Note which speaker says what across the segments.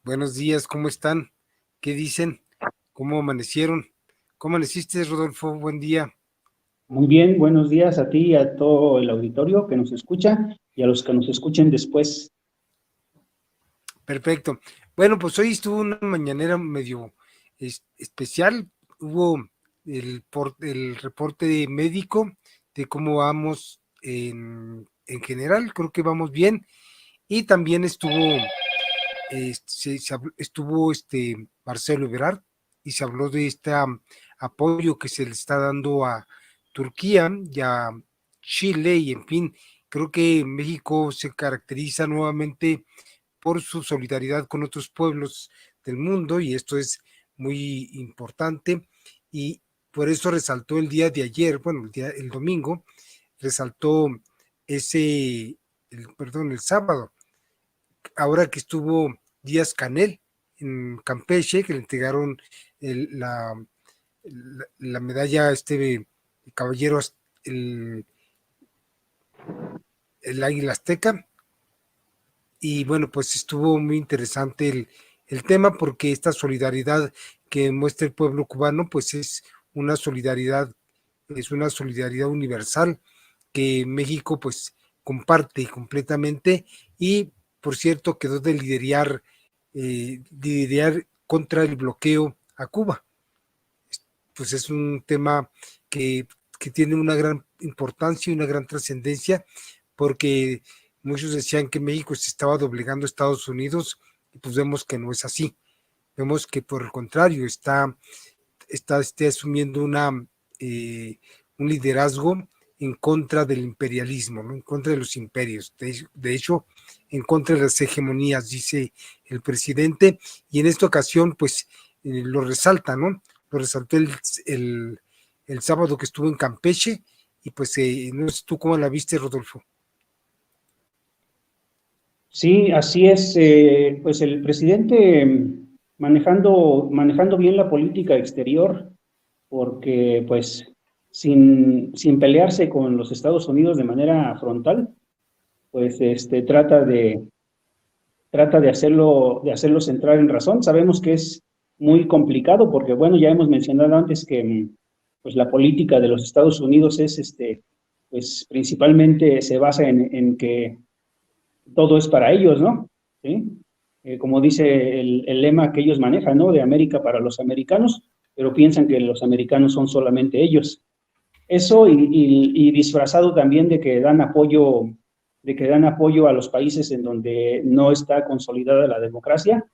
Speaker 1: Buenos días, ¿cómo están? ¿Qué dicen? ¿Cómo amanecieron? ¿Cómo amaneciste, Rodolfo? Buen día.
Speaker 2: Muy bien, buenos días a ti y a todo el auditorio que nos escucha y a los que nos escuchen después.
Speaker 1: Perfecto. Bueno, pues hoy estuvo una mañanera medio especial. Hubo el reporte médico de cómo vamos en general. Creo que vamos bien. Y también estuvo Marcelo Ebrard y se habló de este apoyo que se le está dando a Turquía y a Chile y en fin, creo que México se caracteriza nuevamente por su solidaridad con otros pueblos del mundo y esto es muy importante y por eso resaltó el día de ayer, bueno, el domingo, resaltó el sábado, ahora que estuvo Díaz Canel en Campeche, que le entregaron el, la, la, medalla a este caballero, el, el águila azteca, y bueno, pues estuvo muy interesante el tema porque esta solidaridad que muestra el pueblo cubano, pues es una solidaridad universal que México pues comparte completamente y por cierto quedó de liderar contra el bloqueo a Cuba. Pues es un tema que tiene una gran importancia y una gran trascendencia porque muchos decían que México se estaba doblegando a Estados Unidos y pues vemos que no es así. Vemos que por el contrario está asumiendo un liderazgo en contra del imperialismo, ¿no? En contra de los imperios, de hecho, en contra de las hegemonías, dice el presidente, y en esta ocasión, pues, lo resalta, ¿no? Lo resaltó el sábado que estuvo en Campeche, y pues, no sé tú cómo la viste, Rodolfo.
Speaker 2: Sí, así es. Pues el presidente manejando bien la política exterior, porque pues sin pelearse con los Estados Unidos de manera frontal, pues trata de hacerlos entrar en razón. Sabemos que es muy complicado porque, bueno, ya hemos mencionado antes que pues la política de los Estados Unidos es, pues principalmente se basa en que todo es para ellos, ¿no? ¿Sí? Como dice el lema que ellos manejan, ¿no? De América para los americanos, pero piensan que los americanos son solamente ellos. Eso y disfrazado también de que dan apoyo a los países en donde no está consolidada la democracia,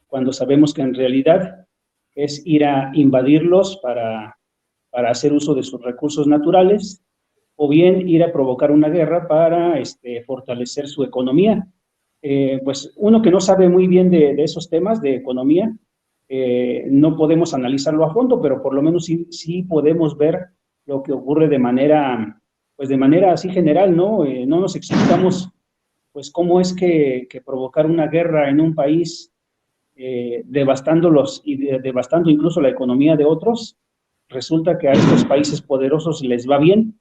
Speaker 2: cuando sabemos que en realidad es ir a invadirlos para hacer uso de sus recursos naturales, o bien ir a provocar una guerra para fortalecer su economía. Pues uno que no sabe muy bien de esos temas de economía, no podemos analizarlo a fondo, pero por lo menos sí podemos ver lo que ocurre pues de manera así general, ¿no? No nos explicamos, pues, cómo es que provocar una guerra en un país, devastándolos y devastando incluso la economía de otros, resulta que a estos países poderosos les va bien,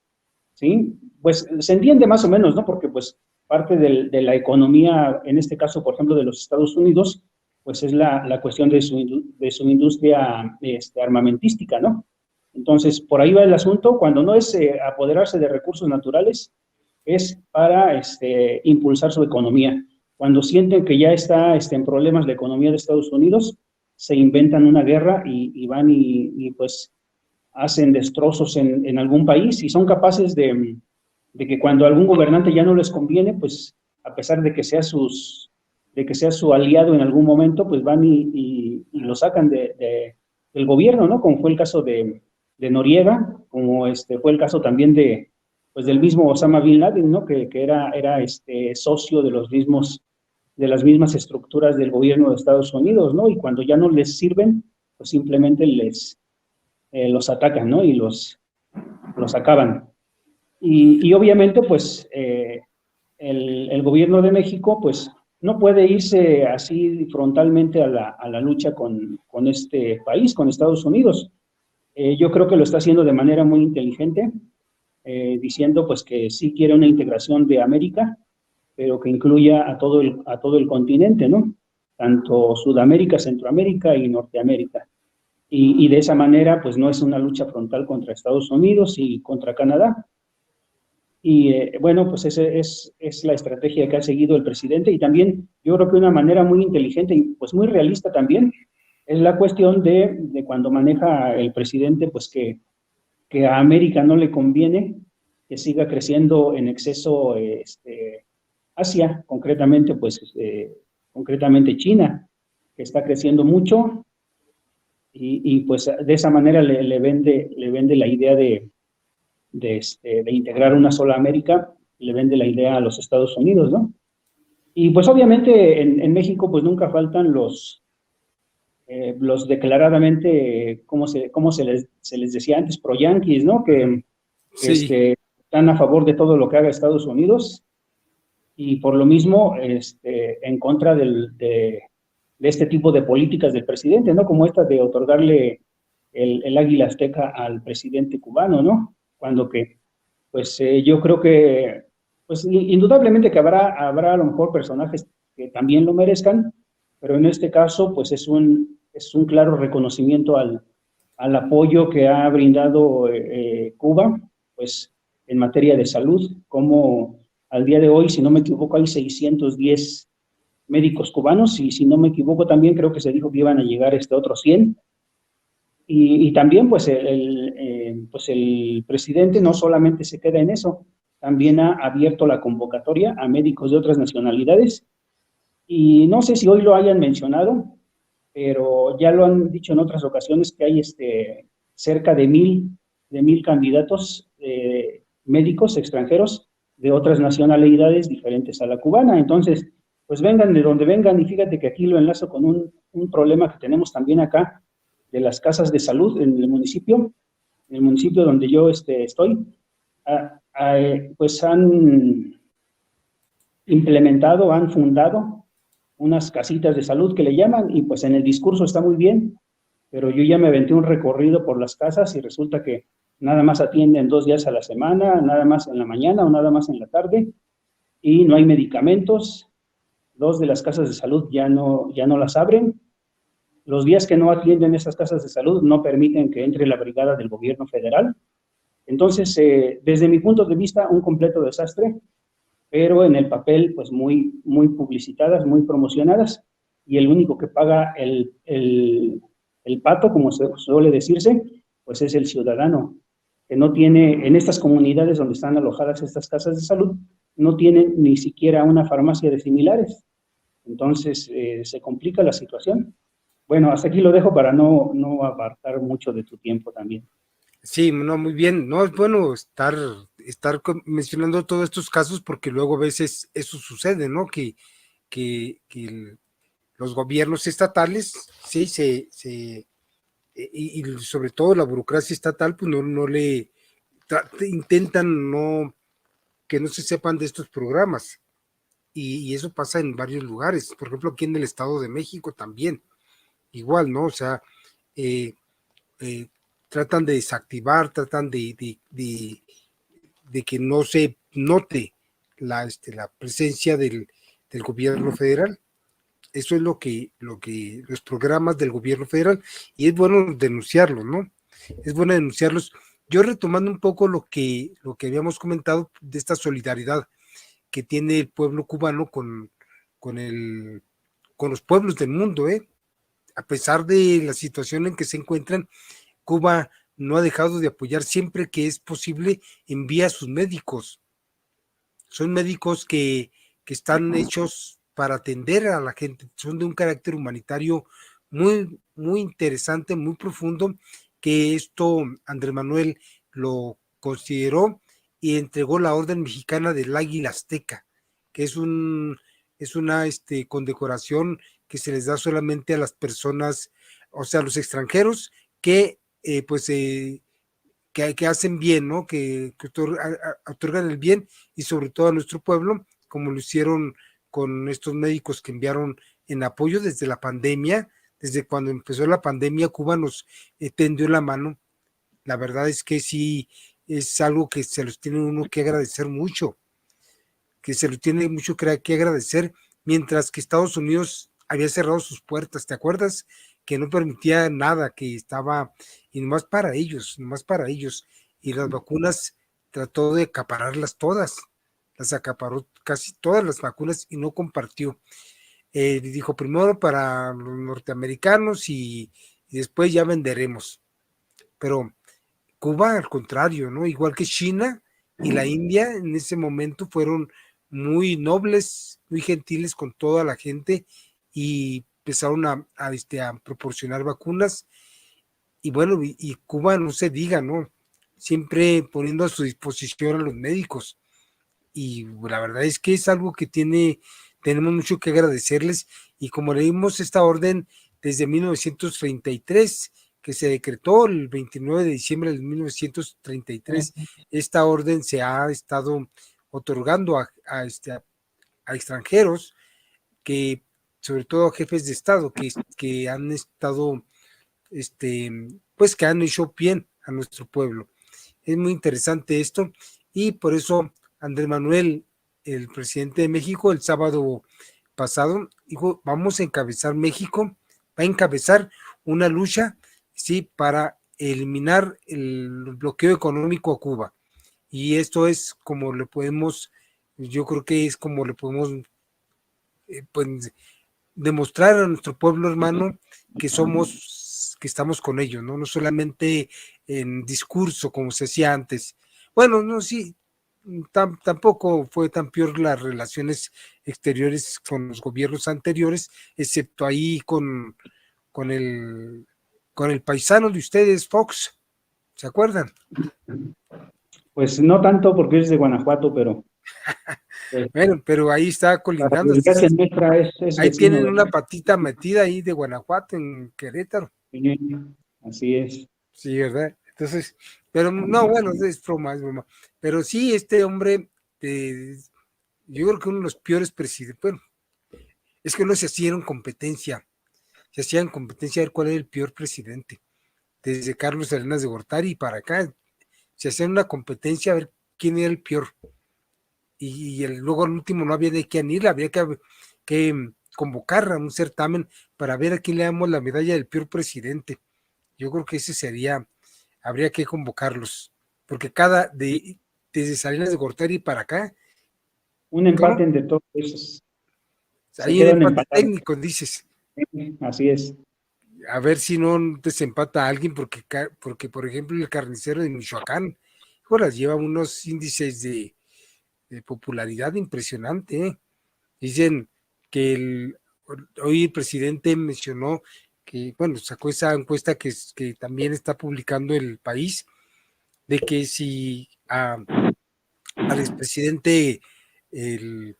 Speaker 2: ¿sí? Pues se entiende más o menos, ¿no? Porque pues parte de la economía, en este caso, por ejemplo, de los Estados Unidos, pues es la cuestión de su industria armamentística, ¿no? Entonces, por ahí va el asunto, cuando no es apoderarse de recursos naturales, es para impulsar su economía. Cuando sienten que ya está en problemas la economía de Estados Unidos, se inventan una guerra y van pues hacen destrozos en algún país y son capaces de que cuando algún gobernante ya no les conviene, pues a pesar de que sea su aliado en algún momento, pues van y lo sacan del gobierno, ¿no? Como fue el caso de Noriega, como fue el caso también pues del mismo Osama Bin Laden, ¿no? Que era socio de las mismas estructuras del gobierno de Estados Unidos, ¿no? Y cuando ya no les sirven, pues simplemente los atacan, ¿no? Y los acaban. Y obviamente, pues, el gobierno de México, pues, no puede irse así frontalmente a la lucha con este país, con Estados Unidos. Yo creo que lo está haciendo de manera muy inteligente, diciendo, pues, que sí quiere una integración de América, pero que incluya a todo el continente, ¿no? tanto Sudamérica, Centroamérica y Norteamérica. Y de esa manera, pues no es una lucha frontal contra Estados Unidos y contra Canadá. Y bueno, pues esa es la estrategia que ha seguido el presidente, y también yo creo que una manera muy inteligente y pues muy realista también es la cuestión de cuando maneja el presidente, pues que a América no le conviene que siga creciendo en exceso Asia, concretamente, pues concretamente China, que está creciendo mucho, y pues de esa manera le vende la idea de integrar una sola América, le vende la idea a los Estados Unidos, ¿no? Y pues obviamente en México pues nunca faltan los declaradamente, se les decía antes, pro-yanquis, ¿no? Que
Speaker 1: Sí,
Speaker 2: están a favor de todo lo que haga Estados Unidos, y por lo mismo en contra de este tipo de políticas del presidente, ¿no? Como esta de otorgarle el águila azteca al presidente cubano, ¿no? Cuando que, pues yo creo que, pues indudablemente que habrá a lo mejor personajes que también lo merezcan, pero en este caso, pues es un claro reconocimiento al apoyo que ha brindado Cuba, pues en materia de salud, como al día de hoy, si no me equivoco, hay 610 médicos cubanos, y si no me equivoco también creo que se dijo que iban a llegar otros 100. Y también pues pues el presidente no solamente se queda en eso, también ha abierto la convocatoria a médicos de otras nacionalidades, y no sé si hoy lo hayan mencionado, pero ya lo han dicho en otras ocasiones, que hay cerca de mil candidatos médicos extranjeros de otras nacionalidades diferentes a la cubana. Entonces, pues vengan de donde vengan, y fíjate que aquí lo enlazo con un problema que tenemos también acá de las casas de salud en el municipio donde yo estoy, pues han implementado, han fundado unas casitas de salud que le llaman, y pues en el discurso está muy bien, pero yo ya me aventé un recorrido por las casas y resulta que nada más atienden 2 días a la semana, nada más en la mañana o nada más en la tarde, y no hay medicamentos. 2 de las casas de salud ya no las abren. Los días que no atienden esas casas de salud no permiten que entre la brigada del gobierno federal. Entonces, desde mi punto de vista, un completo desastre, pero en el papel, pues muy publicitadas, muy promocionadas, y el único que paga el pato, como se suele decirse, pues es el ciudadano, que no tiene, en estas comunidades donde están alojadas estas casas de salud, no tienen ni siquiera una farmacia de similares. Entonces, se complica la situación. Bueno, hasta aquí lo dejo para no apartar mucho de tu tiempo también.
Speaker 1: sí, no, muy bien. No es bueno estar mencionando todos estos casos porque luego a veces eso sucede, ¿no? Que los gobiernos estatales, sí, y sobre todo la burocracia estatal, pues no le intentan que no se sepan de estos programas. Y eso pasa en varios lugares. Por ejemplo, aquí en el Estado de México también. Igual, ¿no? O sea, eh, eh, tratan de desactivar, tratan de que no se note la presencia del gobierno federal. Eso es lo que los programas del gobierno federal, y es bueno denunciarlos, ¿no? Es bueno denunciarlos. Yo retomando un poco lo que habíamos comentado de esta solidaridad que tiene el pueblo cubano con, el, con los pueblos del mundo, ¿eh? A pesar de la situación en que se encuentran, Cuba no ha dejado de apoyar siempre que es posible, envía a sus médicos. Son médicos que están hechos para atender a la gente, son de un carácter humanitario muy interesante, muy profundo, que esto Andrés Manuel lo consideró y entregó la Orden Mexicana del Águila Azteca, que es una condecoración que se les da solamente a las personas, o sea, a los extranjeros que que hacen bien, ¿no? Que otorgan el bien, y sobre todo a nuestro pueblo, como lo hicieron con estos médicos que enviaron en apoyo desde la pandemia, desde cuando empezó la pandemia, Cuba nos tendió la mano. La verdad es que sí, es algo que se los tiene uno que agradecer mucho, que se lo tiene mucho que agradecer, mientras que Estados Unidos había cerrado sus puertas, ¿te acuerdas? Que no permitía nada, que estaba, y nomás para ellos, y las vacunas trató de acapararlas todas, las acaparó casi todas las vacunas y no compartió. Dijo primero para los norteamericanos y después ya venderemos. Pero Cuba, al contrario, ¿no? Igual que China y la India, en ese momento fueron muy nobles, muy gentiles con toda la gente y empezaron a proporcionar vacunas. Y bueno, y Cuba no se diga, ¿no? Siempre poniendo a su disposición a los médicos. Y la verdad es que es algo que tenemos mucho que agradecerles. Y como leímos esta orden desde 1933, que se decretó el 29 de diciembre de 1933, esta orden se ha estado otorgando a extranjeros, que sobre todo a jefes de Estado, que han estado, pues que han hecho bien a nuestro pueblo. Es muy interesante esto y por eso Andrés Manuel, el presidente de México, el sábado pasado, dijo, vamos a encabezar México, va a encabezar una lucha, sí, para eliminar el bloqueo económico a Cuba. Y esto es como le podemos, yo creo que es como le podemos pues, demostrar a nuestro pueblo hermano que estamos con ellos, ¿no? No solamente en discurso como se hacía antes. Bueno, no, sí, tampoco fue tan peor las relaciones exteriores con los gobiernos anteriores, excepto ahí con el, con el paisano de ustedes, Fox, ¿se acuerdan?
Speaker 2: Pues no tanto porque eres de Guanajuato, pero
Speaker 1: Bueno, pero ahí está
Speaker 2: la
Speaker 1: colindando,
Speaker 2: desgracia nuestra es
Speaker 1: ahí
Speaker 2: vecino
Speaker 1: tienen
Speaker 2: de...
Speaker 1: una patita metida ahí de Guanajuato en Querétaro.
Speaker 2: Así es.
Speaker 1: Sí, ¿verdad? Entonces, pero no, bueno, es broma, es broma. Pero sí, este hombre, yo creo que uno de los peores presidentes, bueno, es que no se hacían competencia, se hacían competencia a ver cuál era el peor presidente. Desde Carlos Salinas de Gortari para acá, se hacían una competencia a ver quién era el peor. Luego al último no había de quién ir, había que convocar a un certamen para ver a quién le damos la medalla del peor presidente. Yo creo que ese sería, habría que convocarlos, porque desde Salinas de Gortari para acá,
Speaker 2: Un
Speaker 1: ¿cómo?
Speaker 2: empate entre todos esos. Se
Speaker 1: Hay un
Speaker 2: quedan
Speaker 1: empate
Speaker 2: empatados.
Speaker 1: técnico, dices,
Speaker 2: Así es.
Speaker 1: a ver si no desempata a alguien, porque por ejemplo el carnicero de Michoacán, ahora lleva unos índices de popularidad impresionante, ¿eh? Dicen que hoy el presidente mencionó que, bueno, sacó esa encuesta que también está publicando el país, de que si al expresidente el,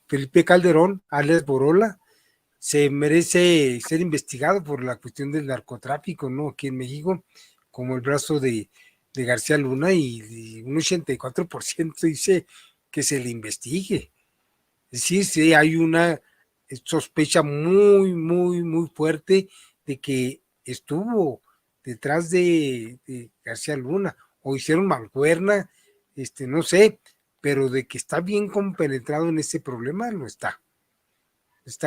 Speaker 1: Felipe Calderón, alias Borola, se merece ser investigado por la cuestión del narcotráfico, ¿no? Aquí en México, como el brazo de García Luna, y un 84% dice que se le investigue. Es decir, sí hay una sospecha muy, muy, muy fuerte de que estuvo detrás de García Luna, o hicieron mancuerna, no sé, pero de que está bien compenetrado en ese problema, no está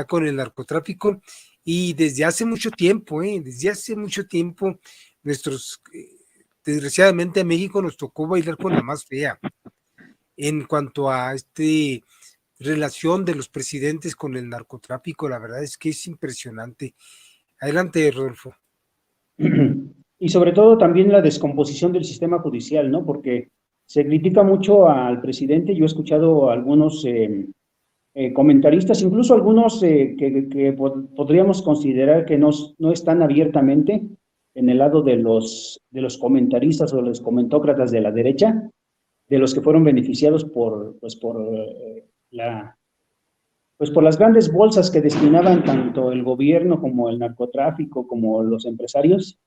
Speaker 1: con el narcotráfico, y desde hace mucho tiempo, desde hace mucho tiempo, desgraciadamente a México nos tocó bailar con la más fea en cuanto a relación de los presidentes con el narcotráfico. La verdad es que es impresionante. Adelante, Rodolfo.
Speaker 2: Y sobre todo también la descomposición del sistema judicial, ¿no? Porque se critica mucho al presidente. Yo he escuchado a algunos comentaristas, incluso algunos que podríamos considerar que no están abiertamente en el lado de los comentaristas o los comentócratas de la derecha, de los que fueron beneficiados por las grandes bolsas que destinaban tanto el gobierno como el narcotráfico, como los empresarios,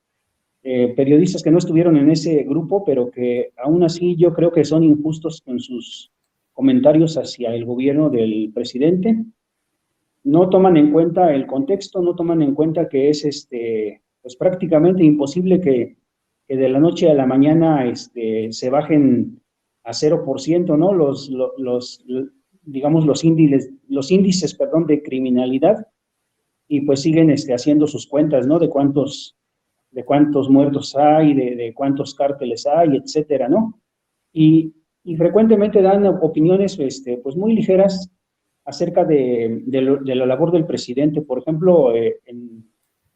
Speaker 2: periodistas que no estuvieron en ese grupo, pero que aún así yo creo que son injustos con sus comentarios hacia el gobierno del presidente. No toman en cuenta el contexto, no toman en cuenta que es pues prácticamente imposible que de la noche a la mañana se bajen a 0%, ¿no? Digamos, los índices, perdón, de criminalidad, y pues siguen haciendo sus cuentas, ¿no? De cuántos muertos hay, de cuántos cárteles hay, etcétera, ¿no? Y frecuentemente dan opiniones, pues muy ligeras acerca de la labor del presidente. Por ejemplo,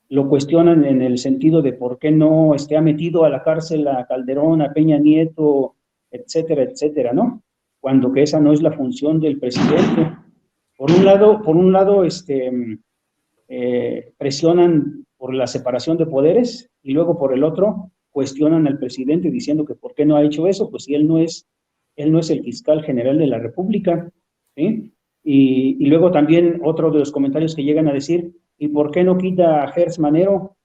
Speaker 2: lo cuestionan en el sentido de por qué no ha metido a la cárcel a Calderón, a Peña Nieto, etcétera, etcétera, ¿no? Cuando que esa no es la función del presidente. Por un lado, presionan por la separación de poderes y luego por el otro cuestionan al presidente diciendo que por qué no ha hecho eso, pues si él no es el fiscal general de la República, ¿sí? Y luego también otro de los comentarios que llegan a decir, ¿y por qué no quita a Gertz Manero?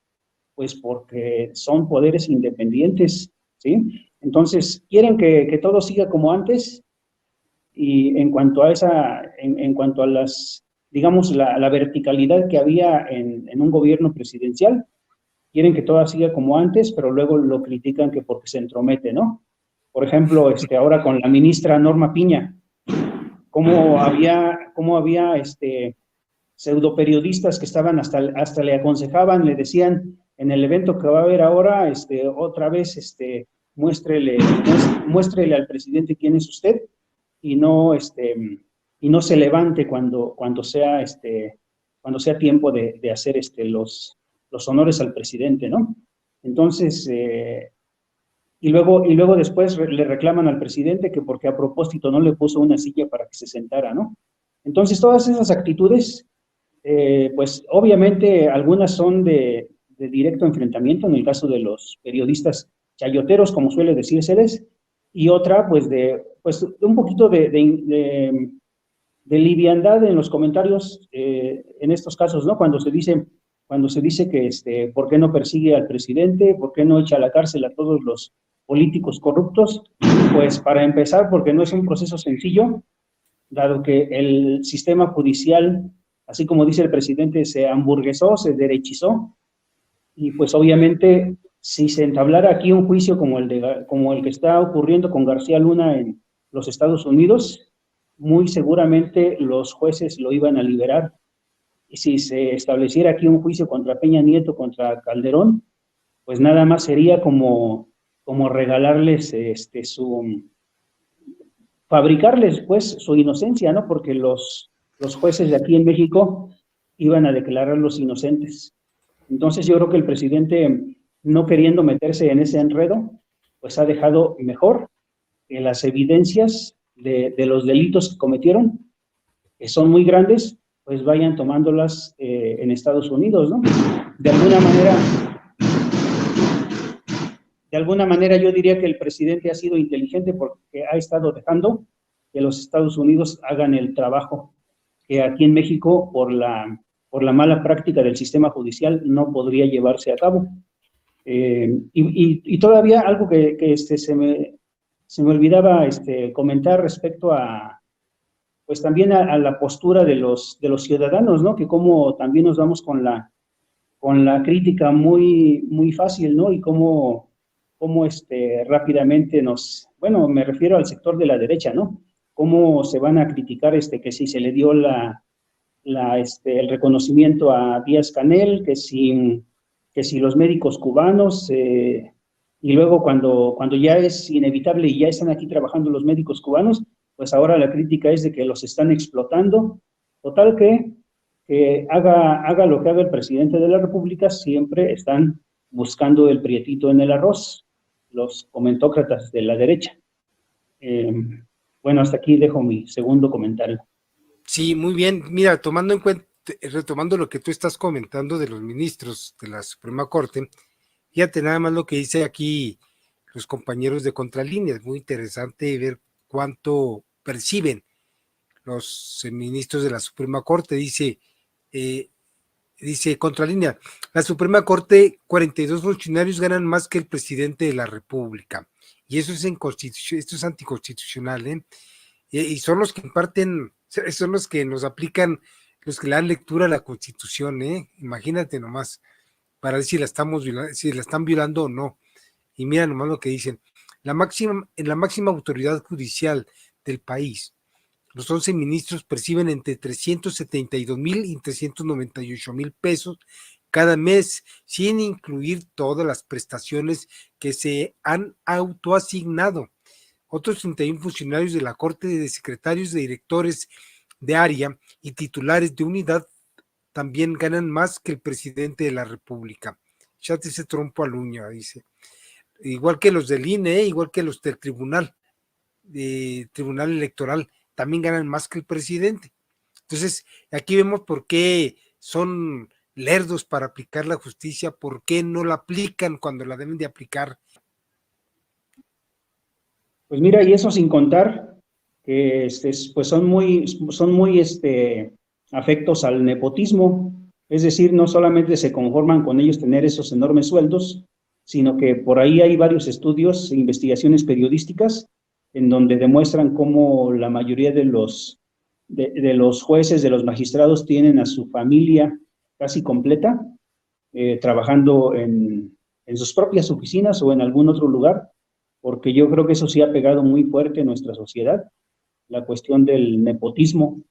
Speaker 2: Pues porque son poderes independientes, ¿sí? Entonces, quieren que todo siga como antes, y en cuanto a en cuanto a las, digamos, la verticalidad que había en un gobierno presidencial, quieren que todo siga como antes, pero luego lo critican que porque se entromete, ¿no? Por ejemplo, ahora con la ministra Norma Piña, cómo había pseudoperiodistas que estaban hasta le aconsejaban, le decían en el evento que va a haber ahora, otra vez, muéstrele, muéstrele al presidente quién es usted, y y no se levante cuando sea tiempo de hacer los honores al presidente, ¿no? Entonces, y luego después le reclaman al presidente que porque a propósito no le puso una silla para que se sentara, ¿no? Entonces, todas esas actitudes, pues obviamente algunas son de directo enfrentamiento, en el caso de los periodistas chayoteros, como suele decírseles, y otra, pues un poquito de liviandad en los comentarios, en estos casos, ¿no? Cuando se dice que, ¿por qué no persigue al presidente? ¿Por qué no echa a la cárcel a todos los políticos corruptos? Pues para empezar, porque no es un proceso sencillo, dado que el sistema judicial, así como dice el presidente, se hamburguesó, se derechizó, y pues obviamente si se entablara aquí un juicio como el que está ocurriendo con García Luna en los Estados Unidos, muy seguramente los jueces lo iban a liberar. Y si se estableciera aquí un juicio contra Peña Nieto, contra Calderón, pues nada más sería como regalarles fabricarles pues su inocencia, ¿no? Porque los jueces de aquí en México iban a declararlos inocentes. Entonces yo creo que el presidente, no queriendo meterse en ese enredo, pues ha dejado mejor que las evidencias de los delitos que cometieron, que son muy grandes, pues vayan tomándolas en Estados Unidos, ¿no? De alguna manera, de alguna manera yo diría que el presidente ha sido inteligente porque ha estado dejando que los Estados Unidos hagan el trabajo que aquí en México, por la mala práctica del sistema judicial, no podría llevarse a cabo. Y todavía algo que se me olvidaba comentar respecto a, pues también a la postura de los ciudadanos, ¿no? Que como también nos vamos con la crítica muy, muy fácil, ¿no? Y cómo rápidamente bueno, me refiero al sector de la derecha, ¿no? Cómo se van a criticar que si se le dio el reconocimiento a Díaz-Canel, que si los médicos cubanos, y luego cuando ya es inevitable y ya están aquí trabajando los médicos cubanos, pues ahora la crítica es de que los están explotando. Total que haga lo que haga el presidente de la República, siempre están buscando el prietito en el arroz, los comentócratas de la derecha. Bueno, hasta aquí dejo mi segundo comentario.
Speaker 1: Sí, muy bien. Mira, tomando en cuenta, retomando lo que tú estás comentando de los ministros de la Suprema Corte, fíjate nada más lo que dice aquí los compañeros de Contralínea. Es muy interesante ver cuánto perciben los ministros de la Suprema Corte. Dice Contralínea, la Suprema Corte, 42 funcionarios ganan más que el presidente de la República. Y eso es esto es anticonstitucional, ¿eh? Y son los que imparten, son los que nos aplican, los que le dan lectura a la Constitución, ¿eh? Imagínate nomás, para ver si si la están violando o no. Y mira nomás lo que dicen. En la máxima autoridad judicial del país, Los 11 ministros perciben entre 372,000 y 398,000 pesos cada mes, sin incluir todas las prestaciones que se han autoasignado. Otros 31 funcionarios de la Corte, de secretarios, de directores de área y titulares de unidad también ganan más que el presidente de la República. Échate ese trompo al uña, dice. Igual que los del INE, igual que los del Tribunal Electoral, también ganan más que el presidente. Entonces, aquí vemos por qué son lerdos para aplicar la justicia, por qué no la aplican cuando la deben de aplicar.
Speaker 2: Pues mira, y eso sin contar que pues son muy afectos al nepotismo, es decir, no solamente se conforman con ellos tener esos enormes sueldos, sino que por ahí hay varios estudios e investigaciones periodísticas en donde demuestran cómo la mayoría de los jueces, de los magistrados, tienen a su familia casi completa, trabajando en sus propias oficinas o en algún otro lugar, porque yo creo que eso sí ha pegado muy fuerte en nuestra sociedad, la cuestión del nepotismo.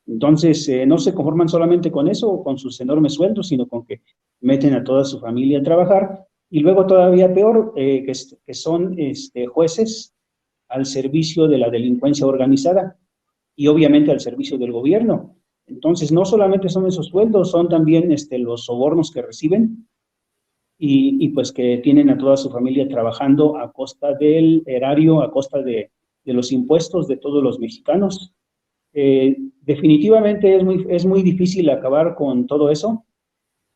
Speaker 2: Entonces, no se conforman solamente con eso, con sus enormes sueldos, sino con que meten a toda su familia a trabajar, y luego todavía peor, que son jueces al servicio de la delincuencia organizada, y obviamente al servicio del gobierno. Entonces, no solamente son esos sueldos, son también los sobornos que reciben, y pues que tienen a toda su familia trabajando a costa del erario, a costa de los impuestos de todos los mexicanos. Definitivamente es muy difícil acabar con todo eso,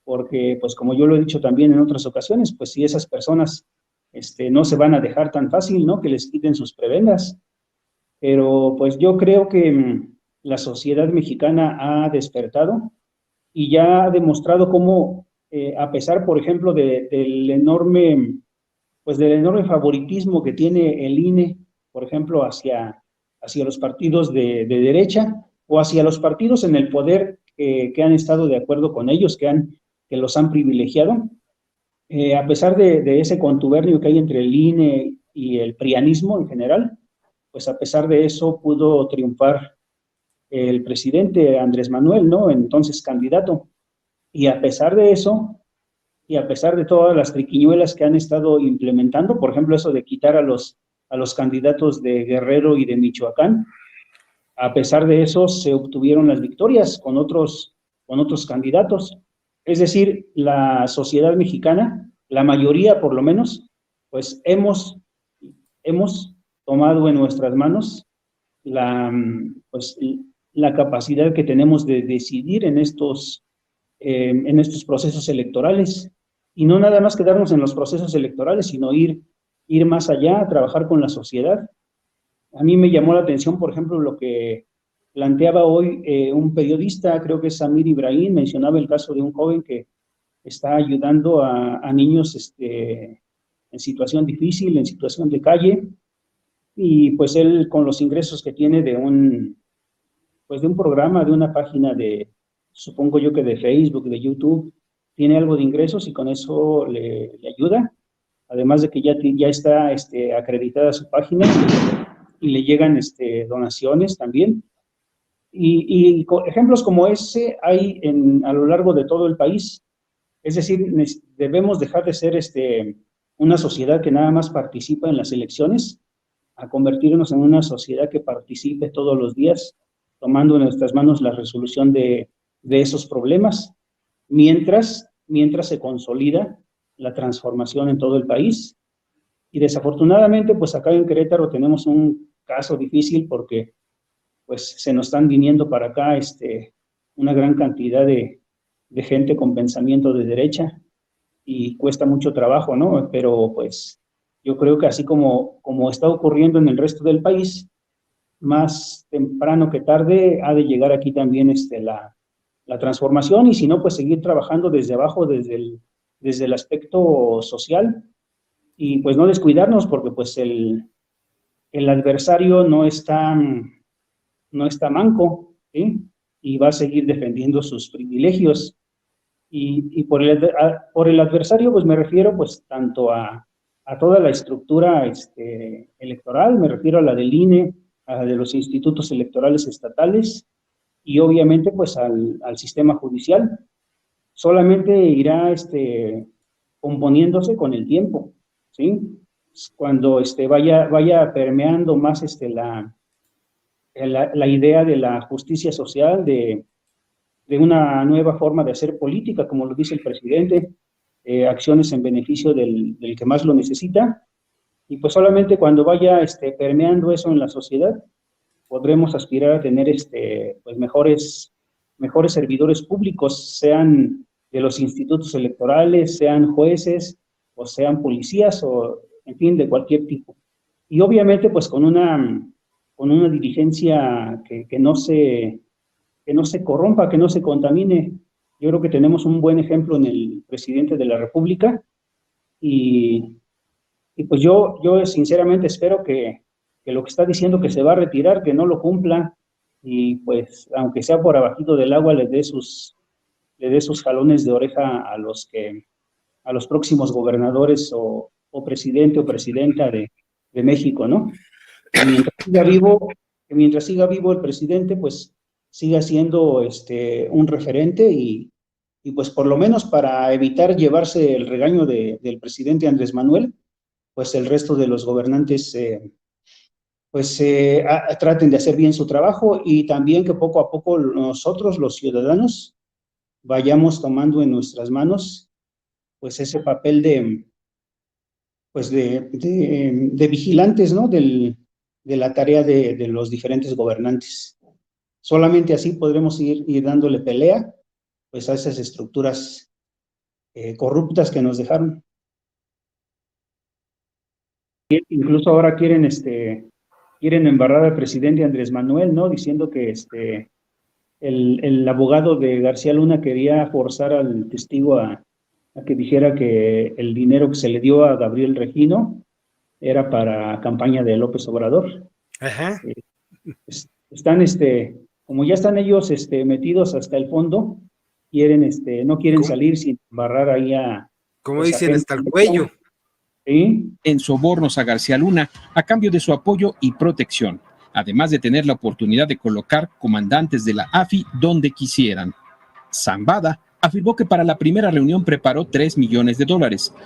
Speaker 2: porque pues como yo lo he dicho también en otras ocasiones, pues si esas personas no se van a dejar tan fácil, ¿no?, que les quiten sus prebendas. Pero pues yo creo que la sociedad mexicana ha despertado y ya ha demostrado cómo, a pesar, por ejemplo, del enorme favoritismo que tiene el INE, por ejemplo, hacia los partidos de derecha o hacia los partidos en el poder que han estado de acuerdo con ellos, que los han privilegiado, a pesar de ese contubernio que hay entre el INE y el prianismo en general, pues a pesar de eso pudo triunfar el presidente Andrés Manuel, ¿no?, entonces candidato. Y a pesar de eso, y a pesar de todas las triquiñuelas que han estado implementando, por ejemplo, eso de quitar a los candidatos de Guerrero y de Michoacán, a pesar de eso se obtuvieron las victorias con otros candidatos. Es decir, la sociedad mexicana, la mayoría por lo menos, pues hemos tomado en nuestras manos la capacidad que tenemos de decidir en estos procesos electorales, y no nada más quedarnos en los procesos electorales, sino ir más allá, trabajar con la sociedad. A mí me llamó la atención, por ejemplo, lo que planteaba hoy un periodista, creo que es Samir Ibrahim, mencionaba el caso de un joven que está ayudando a niños en situación difícil, en situación de calle, y pues él, con los ingresos que tiene de un programa, de una página supongo yo que de Facebook, de YouTube, tiene algo de ingresos y con eso le ayuda, además de que ya está acreditada su página y le llegan donaciones también. Y ejemplos como ese hay a lo largo de todo el país. Es decir, debemos dejar de ser una sociedad que nada más participa en las elecciones, a convertirnos en una sociedad que participe todos los días, tomando en nuestras manos la resolución de esos problemas, mientras se consolida la transformación en todo el país. Y desafortunadamente, pues acá en Querétaro tenemos un caso difícil, porque pues se nos están viniendo para acá una gran cantidad de gente con pensamiento de derecha, y cuesta mucho trabajo, ¿no? Pero pues yo creo que así como está ocurriendo en el resto del país, más temprano que tarde ha de llegar aquí también la transformación, y si no, pues seguir trabajando desde abajo, desde el aspecto social, y pues no descuidarnos, porque pues el adversario no está manco, ¿sí?, y va a seguir defendiendo sus privilegios. Y por el adversario, pues me refiero pues tanto a toda la estructura electoral, me refiero a la del INE, de los institutos electorales estatales y obviamente pues al sistema judicial. Solamente irá componiéndose con el tiempo, ¿sí? Cuando vaya permeando más la idea de la justicia social, de una nueva forma de hacer política, como lo dice el presidente, acciones en beneficio del que más lo necesita, y pues solamente cuando vaya permeando eso en la sociedad, podremos aspirar a tener pues mejores servidores públicos, sean de los institutos electorales, sean jueces, o sean policías, o en fin, de cualquier tipo. Y obviamente pues con una dirigencia que no se corrompa, que no se contamine. Yo creo que tenemos un buen ejemplo en el presidente de la República y, y pues yo sinceramente espero que lo que está diciendo que se va a retirar, que no lo cumpla y pues aunque sea por abajito del agua le dé sus jalones de oreja a los próximos gobernadores o presidente o presidenta de México, ¿no? Que mientras siga vivo el presidente, pues siga siendo un referente y pues por lo menos para evitar llevarse el regaño del presidente Andrés Manuel, pues el resto de los gobernantes traten de hacer bien su trabajo y también que poco a poco nosotros, los ciudadanos, vayamos tomando en nuestras manos pues ese papel de vigilantes, ¿no? De la tarea de los diferentes gobernantes. Solamente así podremos ir dándole pelea pues a esas estructuras corruptas que nos dejaron. Incluso ahora quieren embarrar al presidente Andrés Manuel, ¿no? Diciendo que el abogado de García Luna quería forzar al testigo a que dijera que el dinero que se le dio a Gabriel Regino era para campaña de López Obrador.
Speaker 1: Ajá.
Speaker 2: Están, como ya están ellos metidos hasta el fondo, no quieren salir sin embarrar ahí
Speaker 1: como
Speaker 2: pues,
Speaker 1: dicen, hasta el cuello.
Speaker 2: ¿Sí?
Speaker 3: En sobornos a García Luna a cambio de su apoyo y protección, además de tener la oportunidad de colocar comandantes de la AFI donde quisieran. Zambada afirmó que para la primera reunión preparó $3 millones,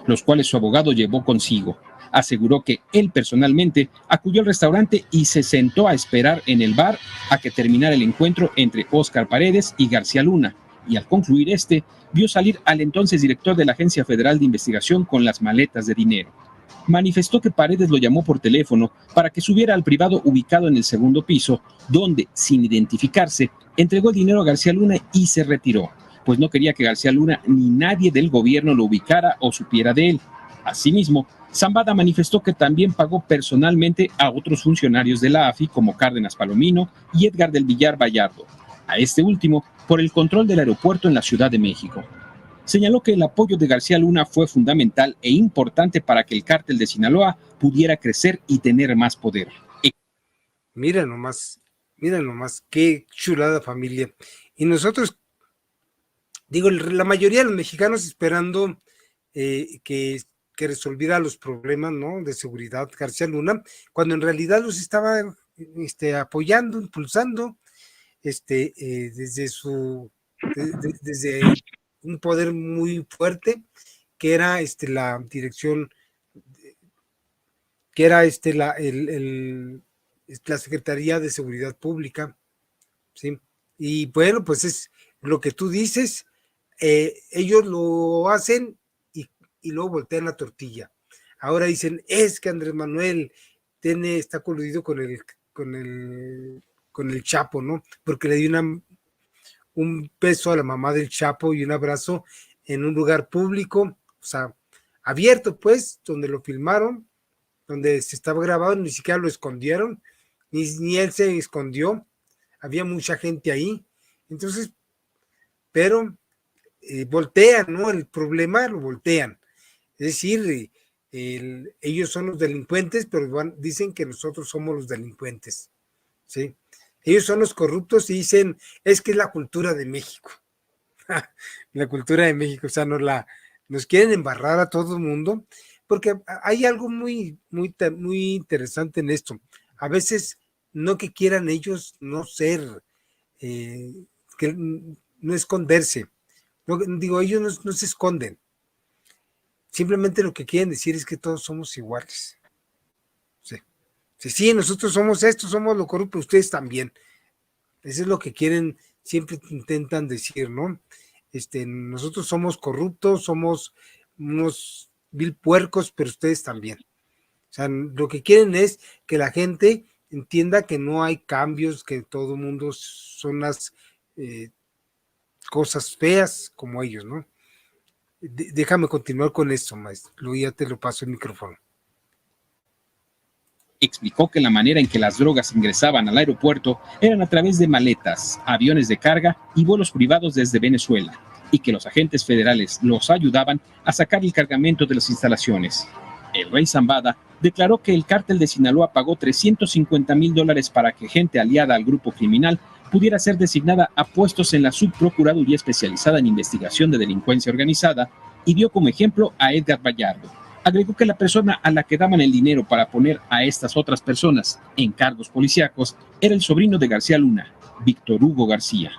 Speaker 3: los cuales su abogado llevó consigo. Aseguró que él personalmente acudió al restaurante y se sentó a esperar en el bar a que terminara el encuentro entre Óscar Paredes y García Luna, y al concluir vio salir al entonces director de la Agencia Federal de Investigación con las maletas de dinero. Manifestó que Paredes lo llamó por teléfono para que subiera al privado ubicado en el segundo piso, donde, sin identificarse, entregó el dinero a García Luna y se retiró, pues no quería que García Luna ni nadie del gobierno lo ubicara o supiera de él. Asimismo, Zambada manifestó que también pagó personalmente a otros funcionarios de la AFI como Cárdenas Palomino y Edgar del Villar Vallardo, a este último por el control del aeropuerto en la Ciudad de México. Señaló que el apoyo de García Luna fue fundamental e importante para que el cártel de Sinaloa pudiera crecer y tener más poder.
Speaker 1: Mira nomás, qué chulada familia. Y nosotros, digo, la mayoría de los mexicanos esperando que resolviera los problemas, ¿no?, de seguridad García Luna, cuando en realidad los estaba apoyando, impulsando, desde un poder muy fuerte, que era la dirección, que era la Secretaría de Seguridad Pública, ¿sí? Y bueno, pues es lo que tú dices, ellos lo hacen y luego voltean la tortilla. Ahora dicen, es que Andrés Manuel está coludido con el Chapo, ¿no? Porque le dio un beso a la mamá del Chapo y un abrazo en un lugar público, o sea, abierto pues, donde lo filmaron, donde se estaba grabado, ni siquiera lo escondieron, ni él se escondió, había mucha gente ahí, entonces, pero voltean, ¿no? El problema lo voltean, es decir, ellos son los delincuentes, pero dicen que nosotros somos los delincuentes, ¿sí? Ellos son los corruptos y dicen, es que es la cultura de México. La cultura de México, o sea, nos quieren embarrar a todo el mundo, porque hay algo muy, muy, muy interesante en esto. A veces no que quieran ellos no ser, que no esconderse. No, digo, ellos no se esconden. Simplemente lo que quieren decir es que todos somos iguales. Sí, sí, nosotros somos esto, somos lo corrupto, ustedes también. Eso es lo que quieren, siempre intentan decir, ¿no? Nosotros somos corruptos, somos unos vil puercos, pero ustedes también. O sea, lo que quieren es que la gente entienda que no hay cambios, que todo el mundo son las cosas feas como ellos, ¿no? Déjame continuar con esto, maestro. Luego ya te lo paso el micrófono.
Speaker 3: Explicó que la manera en que las drogas ingresaban al aeropuerto eran a través de maletas, aviones de carga y vuelos privados desde Venezuela, y que los agentes federales los ayudaban a sacar el cargamento de las instalaciones. El rey Zambada declaró que el cártel de Sinaloa pagó $350,000 para que gente aliada al grupo criminal pudiera ser designada a puestos en la subprocuraduría especializada en investigación de delincuencia organizada, y dio como ejemplo a Edgar Vallardo. Agregó que la persona a la que daban el dinero para poner a estas otras personas en cargos policíacos era el sobrino de García Luna, Víctor Hugo García.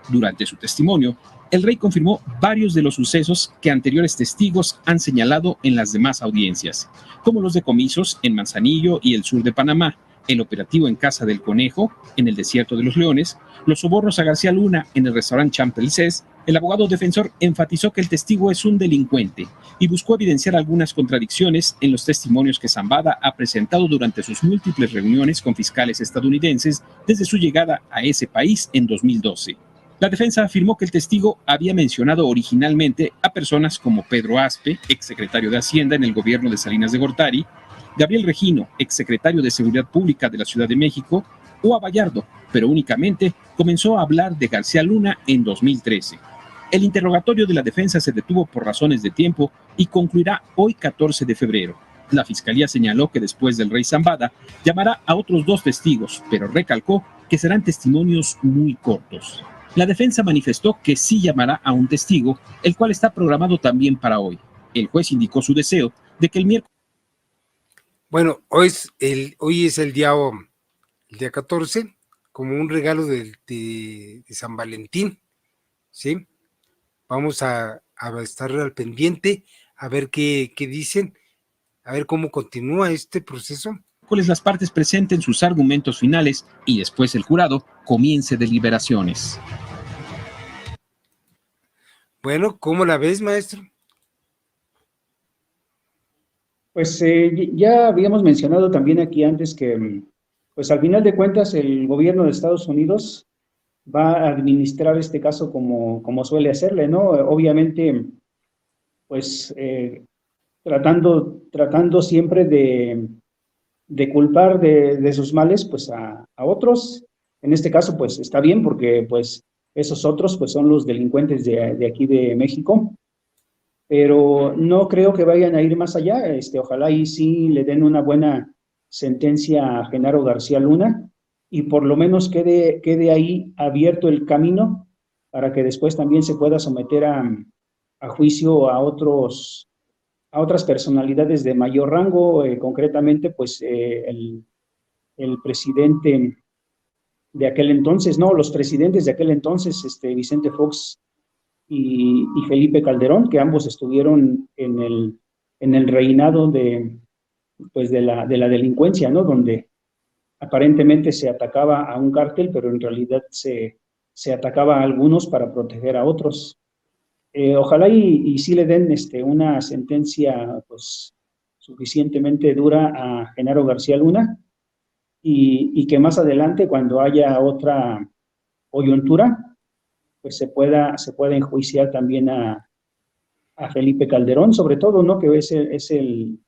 Speaker 3: Durante su testimonio, el rey confirmó varios de los sucesos que anteriores testigos han señalado en las demás audiencias, como los decomisos en Manzanillo y el sur de Panamá, el operativo en Casa del Conejo, en el Desierto de los Leones, los sobornos a García Luna en el restaurante Champs-Élysées. El abogado defensor enfatizó que el testigo es un delincuente y buscó evidenciar algunas contradicciones en los testimonios que Zambada ha presentado durante sus múltiples reuniones con fiscales estadounidenses desde su llegada a ese país en 2012. La defensa afirmó que el testigo había mencionado originalmente a personas como Pedro Aspe, exsecretario de Hacienda en el gobierno de Salinas de Gortari, Gabriel Regino, exsecretario de Seguridad Pública de la Ciudad de México, o a Vallardo, pero únicamente comenzó a hablar de García Luna en 2013. El interrogatorio de la defensa se detuvo por razones de tiempo y concluirá hoy 14 de febrero. La fiscalía señaló que después del rey Zambada llamará a otros 2 testigos, pero recalcó que serán testimonios muy cortos. La defensa manifestó que sí llamará a un testigo, el cual está programado también para hoy. El juez indicó su deseo de que el miércoles...
Speaker 1: Bueno, hoy es el día 14, como un regalo de San Valentín, ¿sí? Vamos a estar al pendiente, a ver qué dicen, a ver cómo continúa este proceso.
Speaker 3: Las partes presenten sus argumentos finales y después el jurado comience deliberaciones.
Speaker 1: Bueno, ¿cómo la ves, maestro?
Speaker 2: Pues ya habíamos mencionado también aquí antes que, pues al final de cuentas, el gobierno de Estados Unidos va a administrar este caso como suele hacerle, ¿no? Obviamente, pues tratando siempre de culpar de sus males, pues a otros. En este caso, pues está bien porque, pues, esos otros, pues son los delincuentes de aquí de México, pero no creo que vayan a ir más allá. Ojalá y sí le den una buena sentencia a Genaro García Luna y por lo menos quede ahí abierto el camino para que después también se pueda someter a juicio a otras personalidades de mayor rango, concretamente pues el presidente de aquel entonces, no, los presidentes de aquel entonces, Vicente Fox y Felipe Calderón, que ambos estuvieron en el reinado de la delincuencia, ¿no? Donde aparentemente se atacaba a un cártel, pero en realidad se atacaba a algunos para proteger a otros. Ojalá y sí le den una sentencia pues suficientemente dura a Genaro García Luna y que más adelante, cuando haya otra coyuntura, pues se pueda enjuiciar también a Felipe Calderón, sobre todo, ¿no? Que es el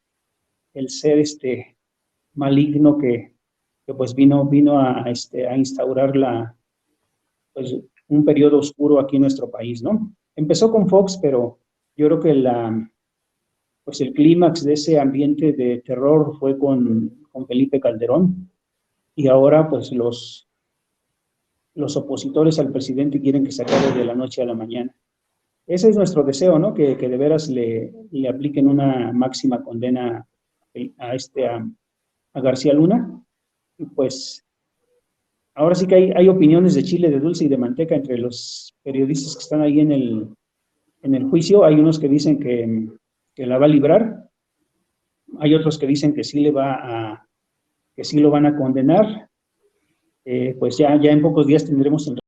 Speaker 2: ser maligno que pues vino a instaurar pues un periodo oscuro aquí en nuestro país, ¿no? Empezó con Fox, pero yo creo que pues el clímax de ese ambiente de terror fue con Felipe Calderón, y ahora pues los opositores al presidente quieren que se acabe de la noche a la mañana. Ese es nuestro deseo, ¿no? Que de veras le apliquen una máxima condena a García Luna, y pues ahora sí que hay opiniones de chile, de dulce y de manteca entre los periodistas que están ahí en el juicio. Hay unos que dicen que la va a librar, hay otros que dicen que sí que sí lo van a condenar. Pues ya en pocos días tendremos el